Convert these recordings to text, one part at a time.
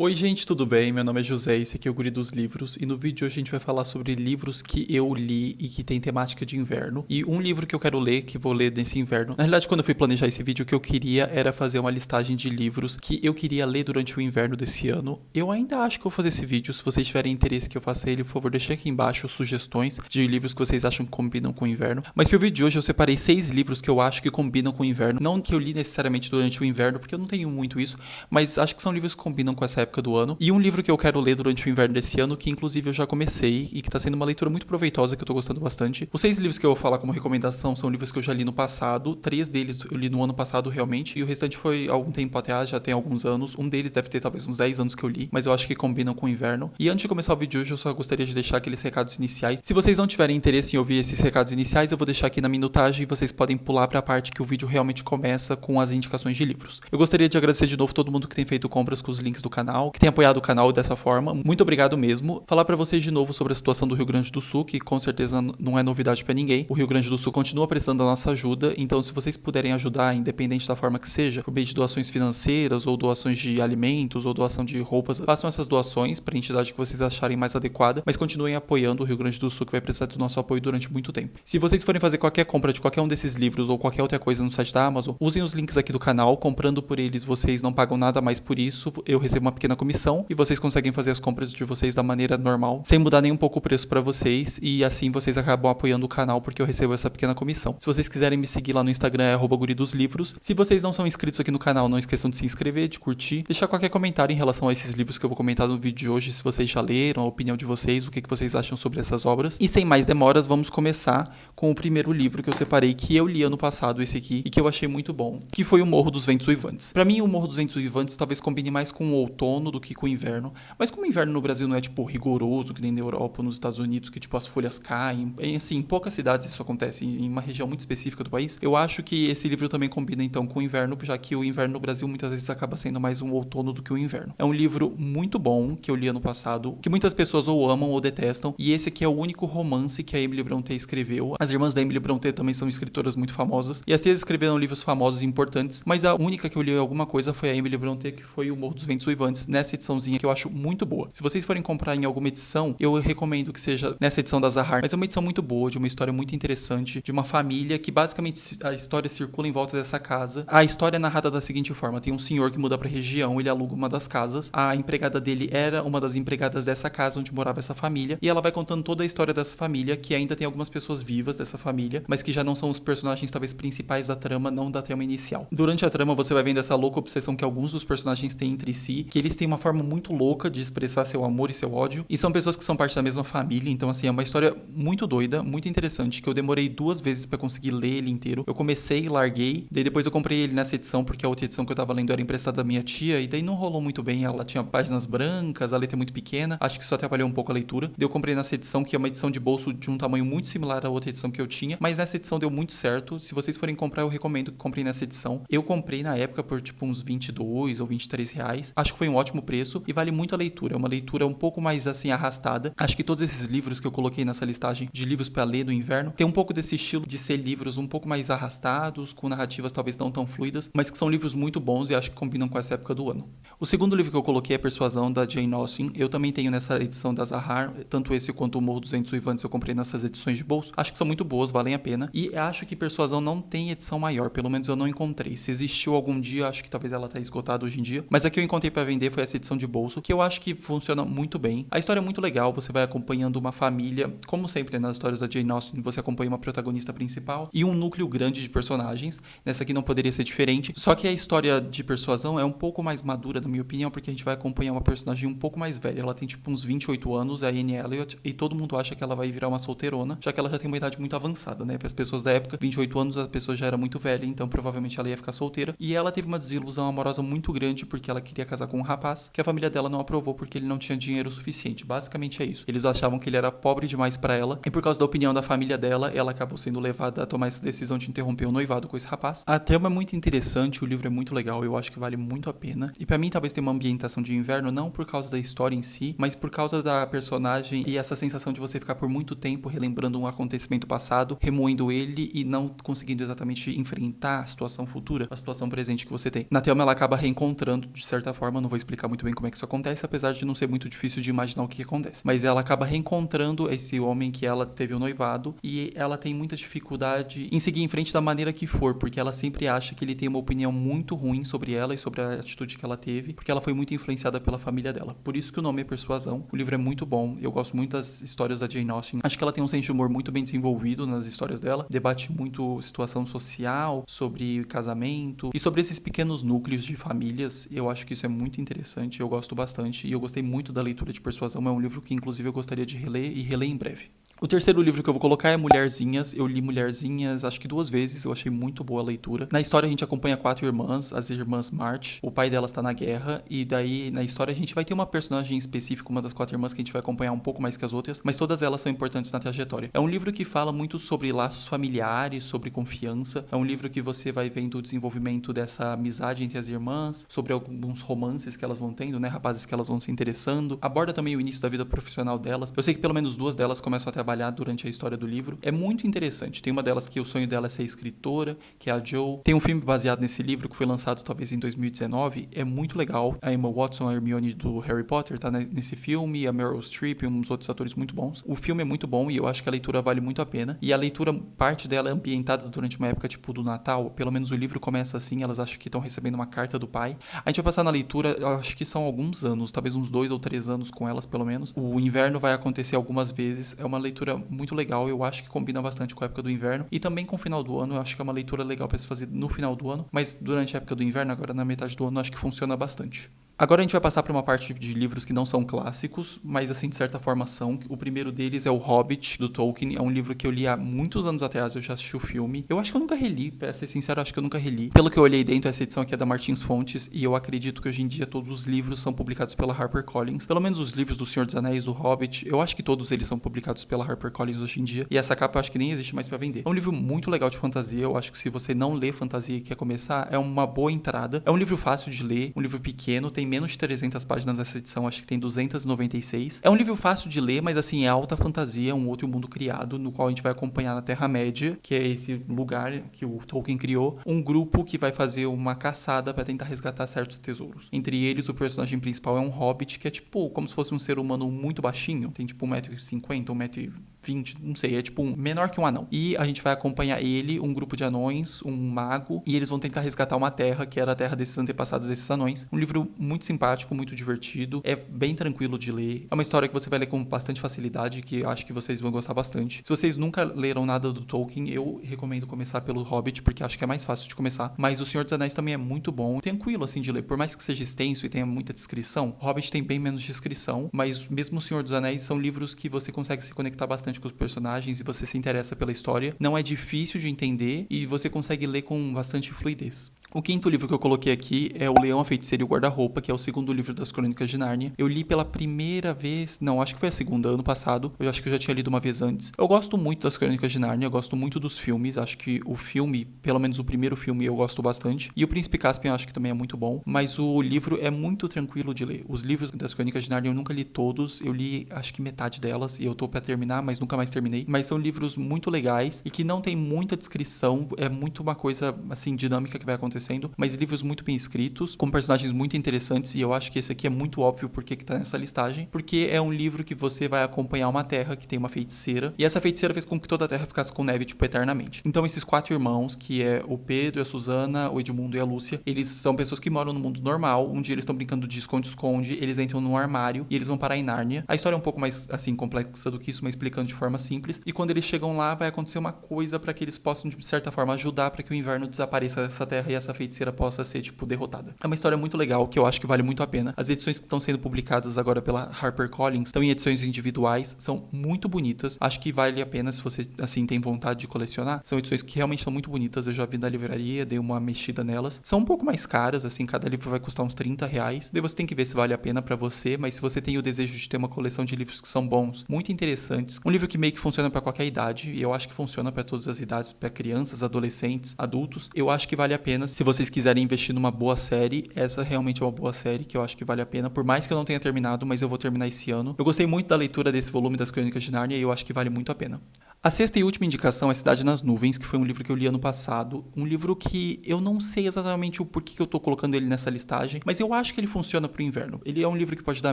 Oi gente, tudo bem? Meu nome é José, esse aqui é o Guri dos Livros e no vídeo de hoje a gente vai falar sobre livros que eu li e que tem temática de inverno. E um livro que eu quero ler, que vou ler nesse inverno. Na realidade, quando eu fui planejar esse vídeo, o que eu queria era fazer uma listagem de livros que eu queria ler durante o inverno desse ano. Eu ainda acho que eu vou fazer esse vídeo, se vocês tiverem interesse que eu faça ele, por favor, deixem aqui embaixo sugestões de livros que vocês acham que combinam com o inverno. Mas pro vídeo de hoje eu separei 6 livros que eu acho que combinam com o inverno. Não que eu li necessariamente durante o inverno, porque eu não tenho muito isso, mas acho que são livros que combinam com essa época do ano. E um livro que eu quero ler durante o inverno desse ano, que inclusive eu já comecei e que tá sendo uma leitura muito proveitosa, que eu tô gostando bastante. Os 6 livros que eu vou falar como recomendação são livros que eu já li no passado. 3 deles eu li no ano passado realmente, e o restante foi há algum tempo atrás, já tem alguns anos. Um deles deve ter talvez uns 10 anos que eu li, mas eu acho que combinam com o inverno. E antes de começar o vídeo de hoje, eu só gostaria de deixar aqueles recados iniciais. Se vocês não tiverem interesse em ouvir esses recados iniciais, eu vou deixar aqui na minutagem e vocês podem pular pra parte que o vídeo realmente começa com as indicações de livros. Eu gostaria de agradecer de novo todo mundo que tem feito compras com os links do canal, que tem apoiado o canal dessa forma. Muito obrigado mesmo. Falar pra vocês de novo sobre a situação do Rio Grande do Sul, que com certeza não é novidade pra ninguém. O Rio Grande do Sul continua precisando da nossa ajuda, então se vocês puderem ajudar, independente da forma que seja, por meio de doações financeiras, ou doações de alimentos, ou doação de roupas, façam essas doações pra entidade que vocês acharem mais adequada, mas continuem apoiando o Rio Grande do Sul, que vai precisar do nosso apoio durante muito tempo. Se vocês forem fazer qualquer compra de qualquer um desses livros, ou qualquer outra coisa no site da Amazon, usem os links aqui do canal. Comprando por eles, vocês não pagam nada mais por isso, eu recebo uma pequena comissão, e vocês conseguem fazer as compras de vocês da maneira normal, sem mudar nem um pouco o preço pra vocês, e assim vocês acabam apoiando o canal porque eu recebo essa pequena comissão. Se vocês quiserem me seguir lá no Instagram é @guridosLivros. Se vocês não são inscritos aqui no canal, não esqueçam de se inscrever, de curtir, deixar qualquer comentário em relação a esses livros que eu vou comentar no vídeo de hoje, se vocês já leram, a opinião de vocês, o que vocês acham sobre essas obras. E sem mais demoras, vamos começar com o primeiro livro que eu separei, que eu li ano passado, esse aqui, e que eu achei muito bom, que foi O Morro dos Ventos Uivantes. Pra mim, O Morro dos Ventos Uivantes talvez combine mais com o outono do que com o inverno, mas como o inverno no Brasil não é, tipo, rigoroso, que nem na Europa ou nos Estados Unidos, que, tipo, as folhas caem. E, assim, em poucas cidades isso acontece, em uma região muito específica do país. Eu acho que esse livro também combina, então, com o inverno, já que o inverno no Brasil muitas vezes acaba sendo mais um outono do que o inverno. É um livro muito bom, que eu li ano passado, que muitas pessoas ou amam ou detestam, e esse aqui é o único romance que a Emily Brontë escreveu. As irmãs da Emily Brontë também são escritoras muito famosas, e as três escreveram livros famosos e importantes, mas a única que eu li alguma coisa foi a Emily Brontë, que foi O Morro dos Ventos Uivantes, nessa ediçãozinha que eu acho muito boa. Se vocês forem comprar em alguma edição, eu recomendo que seja nessa edição da Zahar, mas é uma edição muito boa, de uma história muito interessante, de uma família que basicamente a história circula em volta dessa casa. A história é narrada da seguinte forma: tem um senhor que muda pra região, ele aluga uma das casas, a empregada dele era uma das empregadas dessa casa onde morava essa família, e ela vai contando toda a história dessa família, que ainda tem algumas pessoas vivas dessa família, mas que já não são os personagens talvez principais da trama, não da trama inicial. Durante a trama você vai vendo essa louca obsessão que alguns dos personagens têm entre si, que eles têm uma forma muito louca de expressar seu amor e seu ódio, e são pessoas que são parte da mesma família, então assim, é uma história muito doida, muito interessante, que eu demorei 2 vezes pra conseguir ler ele inteiro. Eu comecei e larguei, daí depois eu comprei ele nessa edição, porque a outra edição que eu tava lendo era emprestada da minha tia, e daí não rolou muito bem, ela tinha páginas brancas, a letra é muito pequena, acho que isso atrapalhou um pouco a leitura. Daí eu comprei nessa edição, que é uma edição de bolso de um tamanho muito similar à outra edição que eu tinha, mas nessa edição deu muito certo. Se vocês forem comprar, eu recomendo que comprem nessa edição. Eu comprei na época por tipo uns 22 ou 23 reais, acho que foi um ótimo preço, e vale muito a leitura, é uma leitura um pouco mais assim arrastada. Acho que todos esses livros que eu coloquei nessa listagem de livros pra ler no inverno tem um pouco desse estilo de ser livros um pouco mais arrastados, com narrativas talvez não tão fluidas, mas que são livros muito bons e acho que combinam com essa época do ano. O segundo livro que eu coloquei é Persuasão, da Jane Austen. Eu também tenho nessa edição da Zahar, tanto esse quanto o Morro dos Ventos Uivantes eu comprei nessas edições de bolso. Acho que são muito boas, valem a pena, e acho que Persuasão não tem edição maior, pelo menos eu não encontrei. Se existiu algum dia, acho que talvez ela tá esgotada hoje em dia, mas a que eu encontrei pra vender foi essa edição de bolso, que eu acho que funciona muito bem. A história é muito legal, você vai acompanhando uma família, como sempre nas histórias da Jane Austen, você acompanha uma protagonista principal e um núcleo grande de personagens. Nessa aqui não poderia ser diferente, só que a história de Persuasão é um pouco mais madura, na minha opinião, porque a gente vai acompanhar uma personagem um pouco mais velha. Ela tem tipo uns 28 anos, é a Anne Elliot, e todo mundo acha que ela vai virar uma solteirona, já que ela já tem uma idade muito avançada, né? Para as pessoas da época, 28 anos a pessoa já era muito velha, então provavelmente ela ia ficar solteira. E ela teve uma desilusão amorosa muito grande porque ela queria casar com um rapaz que a família dela não aprovou porque ele não tinha dinheiro suficiente. Basicamente é isso. Eles achavam que ele era pobre demais pra ela, e por causa da opinião da família dela, ela acabou sendo levada a tomar essa decisão de interromper o noivado com esse rapaz. A trama é muito interessante, o livro é muito legal, eu acho que vale muito a pena. E pra mim talvez tenha uma ambientação de inverno, não por causa da história em si, mas por causa da personagem e essa sensação de você ficar por muito tempo relembrando um acontecimento passado, remoendo ele e não conseguindo exatamente enfrentar a situação futura, a situação presente que você tem. Na trama ela acaba reencontrando, de certa forma, não vou explicar muito bem como é que isso acontece, apesar de não ser muito difícil de imaginar o que acontece. Mas ela acaba reencontrando esse homem que ela teve o noivado e ela tem muita dificuldade em seguir em frente da maneira que for, porque ela sempre acha que ele tem uma opinião muito ruim sobre ela e sobre a atitude que ela teve, porque ela foi muito influenciada pela família dela. Por isso que o nome é Persuasão. O livro é muito bom, eu gosto muito das histórias da Jane Austen. Acho que ela tem um senso de humor muito bem desenvolvido nas histórias dela, debate muito situação social, sobre casamento e sobre esses pequenos núcleos de famílias. Eu acho que isso é muito interessante, eu gosto bastante e eu gostei muito da leitura de Persuasão. É um livro que inclusive eu gostaria de reler e reler em breve. O terceiro livro que eu vou colocar é Mulherzinhas. Eu li Mulherzinhas acho que 2 vezes, eu achei muito boa a leitura. Na história a gente acompanha 4 irmãs, as irmãs March. O pai delas tá na guerra e daí na história a gente vai ter uma personagem específica, uma das 4 irmãs que a gente vai acompanhar um pouco mais que as outras, mas todas elas são importantes na trajetória. É um livro que fala muito sobre laços familiares, sobre confiança. É um livro que você vai vendo o desenvolvimento dessa amizade entre as irmãs, sobre alguns romances que elas vão tendo, né, rapazes que elas vão se interessando. Aborda também o início da vida profissional delas. Eu sei que pelo menos 2 delas começam a trabalhar durante a história do livro. É muito interessante. Tem uma delas que o sonho dela é ser escritora, que é a Jo. Tem um filme baseado nesse livro que foi lançado talvez em 2019. É muito legal. A Emma Watson, a Hermione do Harry Potter, tá nesse filme. A Meryl Streep e uns outros atores muito bons. O filme é muito bom e eu acho que a leitura vale muito a pena. E a leitura, parte dela é ambientada durante uma época tipo do Natal. Pelo menos o livro começa assim. Elas acham que estão recebendo uma carta do pai. A gente vai passar na leitura, eu acho que são alguns anos, talvez uns 2 ou 3 anos com elas, pelo menos. O inverno vai acontecer algumas vezes. É uma leitura muito legal, eu acho que combina bastante com a época do inverno e também com o final do ano. Eu acho que é uma leitura legal para se fazer no final do ano, mas durante a época do inverno, agora na metade do ano, eu acho que funciona bastante. Agora a gente vai passar para uma parte de livros que não são clássicos, mas assim, de certa forma são. O primeiro deles é O Hobbit, do Tolkien. É um livro que eu li há muitos anos atrás, eu já assisti o filme. Eu acho que eu nunca reli, pra ser sincero, acho que eu nunca reli. Pelo que eu olhei dentro, essa edição aqui é da Martins Fontes, e eu acredito que hoje em dia todos os livros são publicados pela HarperCollins. Pelo menos os livros do Senhor dos Anéis, do Hobbit, eu acho que todos eles são publicados pela HarperCollins hoje em dia. E essa capa eu acho que nem existe mais para vender. É um livro muito legal de fantasia, eu acho que se você não lê fantasia e quer começar, é uma boa entrada. É um livro fácil de ler, um livro pequeno, tem menos de 300 páginas nessa edição, acho que tem 296. É um livro fácil de ler, mas assim, é alta fantasia, um outro mundo criado, no qual a gente vai acompanhar na Terra-média, que é esse lugar que o Tolkien criou, um grupo que vai fazer uma caçada para tentar resgatar certos tesouros. Entre eles, o personagem principal é um hobbit, que é tipo, como se fosse um ser humano muito baixinho, tem tipo 1,50m, 1,20m, não sei, é tipo menor que um anão. E a gente vai acompanhar ele, um grupo de anões, um mago, e eles vão tentar resgatar uma terra, que era a terra desses antepassados desses anões. Um livro muito simpático, muito divertido, é bem tranquilo de ler. É uma história que você vai ler com bastante facilidade, que eu acho que vocês vão gostar bastante. Se vocês nunca leram nada do Tolkien, eu recomendo começar pelo Hobbit, porque acho que é mais fácil de começar. Mas O Senhor dos Anéis também é muito bom, tranquilo assim de ler, por mais que seja extenso e tenha muita descrição. O Hobbit tem bem menos descrição, mas mesmo O Senhor dos Anéis são livros que você consegue se conectar bastante com os personagens e você se interessa pela história. Não é difícil de entender e você consegue ler com bastante fluidez. O quinto livro que eu coloquei aqui é O Leão, a Feiticeira e o Guarda-Roupa, que é o segundo livro das Crônicas de Nárnia. Eu li pela primeira vez, não, acho que foi a segunda, ano passado. Eu acho que eu já tinha lido uma vez antes. Eu gosto muito das Crônicas de Nárnia, eu gosto muito dos filmes. Acho que o filme, pelo menos o primeiro filme, eu gosto bastante. E o Príncipe Caspian eu acho que também é muito bom. Mas o livro é muito tranquilo de ler. Os livros das Crônicas de Nárnia eu nunca li todos. Eu li, acho que metade delas, e eu tô pra terminar, mas nunca mais terminei. Mas são livros muito legais e que não tem muita descrição. É muito uma coisa, assim, dinâmica que vai acontecendo. Mas livros muito bem escritos, com personagens muito interessantes. E eu acho que esse aqui é muito óbvio porque que tá nessa listagem. Porque é um livro que você vai acompanhar uma terra que tem uma feiticeira. E essa feiticeira fez com que toda a terra ficasse com neve, tipo, eternamente. Então esses 4 irmãos, que é o Pedro, a Susana, o Edmundo e a Lúcia, eles são pessoas que moram no mundo normal. Um dia eles estão brincando de esconde-esconde, eles entram num armário e eles vão parar em Nárnia. A história é um pouco mais, assim, complexa do que isso, mas explicando de forma simples. E quando eles chegam lá, vai acontecer uma coisa para que eles possam, de certa forma, ajudar para que o inverno desapareça dessa terra e essa feiticeira possa ser, tipo, derrotada. É uma história muito legal, que eu acho que vale muito a pena. As edições que estão sendo publicadas agora pela HarperCollins estão em edições individuais, são muito bonitas. Acho que vale a pena se você, assim, tem vontade de colecionar. São edições que realmente são muito bonitas. Eu já vi na livraria, dei uma mexida nelas. São um pouco mais caras, assim, cada livro vai custar uns R$30. Daí você tem que ver se vale a pena pra você, mas se você tem o desejo de ter uma coleção de livros que são bons, muito interessantes, um livro que meio que funciona pra qualquer idade, e eu acho que funciona pra todas as idades, pra crianças, adolescentes, adultos, eu acho que vale a pena. Se vocês quiserem investir numa boa série, essa realmente é uma boa série que eu acho que vale a pena, por mais que eu não tenha terminado, mas eu vou terminar esse ano. Eu gostei muito da leitura desse volume das Crônicas de Nárnia e eu acho que vale muito a pena. A sexta e última indicação é Cidade nas Nuvens, que foi um livro que eu li ano passado. Um livro que eu não sei exatamente o porquê que eu tô colocando ele nessa listagem, mas eu acho que ele funciona pro inverno. Ele é um livro que pode dar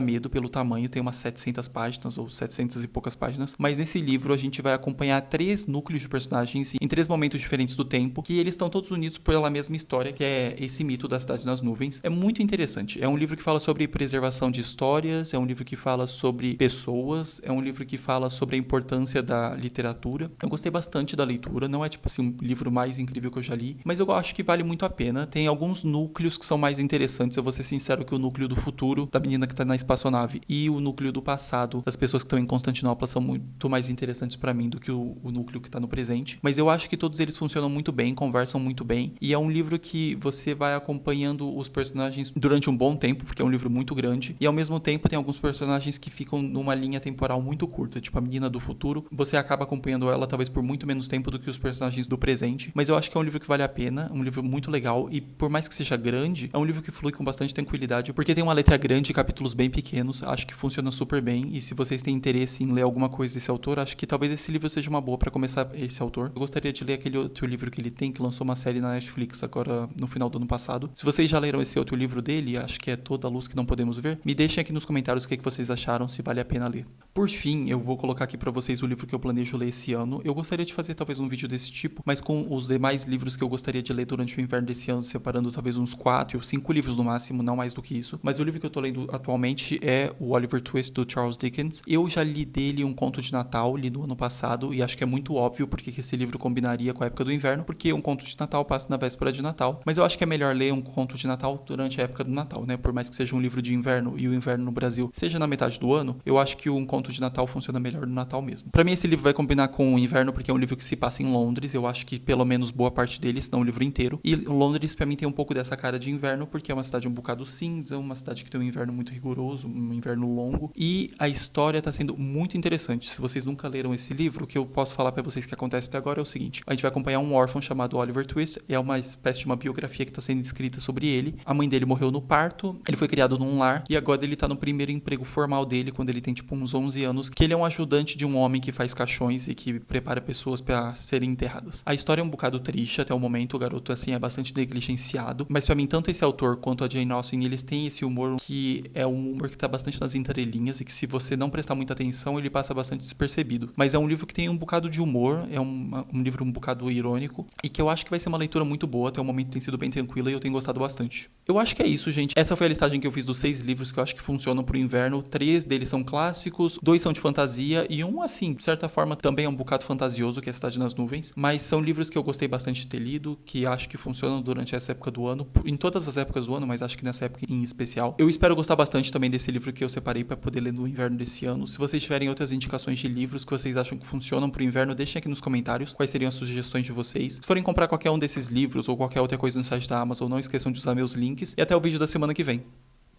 medo pelo tamanho, tem umas 700 páginas ou 700 e poucas páginas, mas nesse livro a gente vai acompanhar 3 núcleos de personagens em 3 momentos diferentes do tempo, que eles estão todos unidos pela mesma história, que é esse mito da Cidade nas Nuvens. É muito interessante. É um livro que fala sobre preservação de histórias, é um livro que fala sobre pessoas, é um livro que fala sobre a importância da literatura. Eu gostei bastante da leitura, não é tipo assim um livro mais incrível que eu já li, mas eu acho que vale muito a pena. Tem alguns núcleos que são mais interessantes, eu vou ser sincero que o núcleo do futuro, da menina que tá na espaçonave, e o núcleo do passado, das pessoas que estão em Constantinopla, são muito mais interessantes pra mim do que o núcleo que tá no presente. Mas eu acho que todos eles funcionam muito bem, conversam muito bem, e é um livro que você vai acompanhando os personagens durante um bom tempo, porque é um livro muito grande, e ao mesmo tempo tem alguns personagens que ficam numa linha temporal muito curta, tipo a menina do futuro, você acaba acompanhando ela talvez por muito menos tempo do que os personagens do presente, mas eu acho que é um livro que vale a pena, um livro muito legal, e por mais que seja grande, é um livro que flui com bastante tranquilidade, porque tem uma letra grande e capítulos bem pequenos, acho que funciona super bem, e se vocês têm interesse em ler alguma coisa desse autor, acho que talvez esse livro seja uma boa pra começar esse autor. Eu gostaria de ler aquele outro livro que ele tem, que lançou uma série na Netflix agora no final do ano passado. Se vocês já leram esse outro livro dele, acho que é Toda a Luz que Não Podemos Ver, me deixem aqui nos comentários o que vocês acharam, se vale a pena ler. Por fim, eu vou colocar aqui pra vocês o livro que eu planejo ler esse ano. Eu gostaria de fazer talvez um vídeo desse tipo, mas com os demais livros que eu gostaria de ler durante o inverno desse ano, separando talvez uns 4 ou 5 livros no máximo, não mais do que isso. Mas o livro que eu tô lendo atualmente é o Oliver Twist, do Charles Dickens. Eu já li dele Um Conto de Natal, li no ano passado, e acho que é muito óbvio porque que esse livro combinaria com a época do inverno, porque Um Conto de Natal passa na véspera de Natal. Mas eu acho que é melhor ler Um Conto de Natal durante a época do Natal, né? Por mais que seja um livro de inverno e o inverno no Brasil seja na metade do ano, eu acho que o Um Conto de Natal funciona melhor no Natal mesmo. Pra mim esse livro vai combinar com o inverno porque é um livro que se passa em Londres, eu acho que pelo menos boa parte dele, se não o livro inteiro. E Londres pra mim tem um pouco dessa cara de inverno, porque é uma cidade um bocado cinza, uma cidade que tem um inverno muito rigoroso, um inverno longo, e a história tá sendo muito interessante. Se vocês nunca leram esse livro, o que eu posso falar pra vocês que acontece até agora é o seguinte: a gente vai acompanhar um órfão chamado Oliver Twist, é uma espécie de uma biografia que tá sendo escrita sobre ele. A mãe dele morreu no parto, ele foi criado num lar, e agora ele tá no primeiro emprego formal dele, quando ele tem tipo uns 11 anos, que ele é um ajudante de um homem que faz caixões e que prepara pessoas pra serem enterradas. A história é um bocado triste até o momento, o garoto assim é bastante negligenciado, mas pra mim tanto esse autor quanto a Jane Austen, eles têm esse humor que é um humor que tá bastante nas entrelinhas e que se você não prestar muita atenção, ele passa bastante despercebido. Mas é um livro que tem um bocado de humor, é um livro um bocado irônico e que eu acho que vai ser uma leitura muito boa, até o momento tem sido bem tranquila e eu tenho gostado bastante. Eu acho que é isso, gente. Essa foi a listagem que eu fiz dos 6 livros que eu acho que funcionam pro inverno. 3 deles são clássicos, 2 são de fantasia e um, assim, de certa forma também é um bocado fantasioso, que é Cidade nas Nuvens, mas são livros que eu gostei bastante de ter lido, que acho que funcionam durante essa época do ano, em todas as épocas do ano, mas acho que nessa época em especial. Eu espero gostar bastante também desse livro que eu separei para poder ler no inverno desse ano. Se vocês tiverem outras indicações de livros que vocês acham que funcionam pro inverno, deixem aqui nos comentários quais seriam as sugestões de vocês. Se forem comprar qualquer um desses livros ou qualquer outra coisa no site da Amazon, não esqueçam de usar meus links e até o vídeo da semana que vem.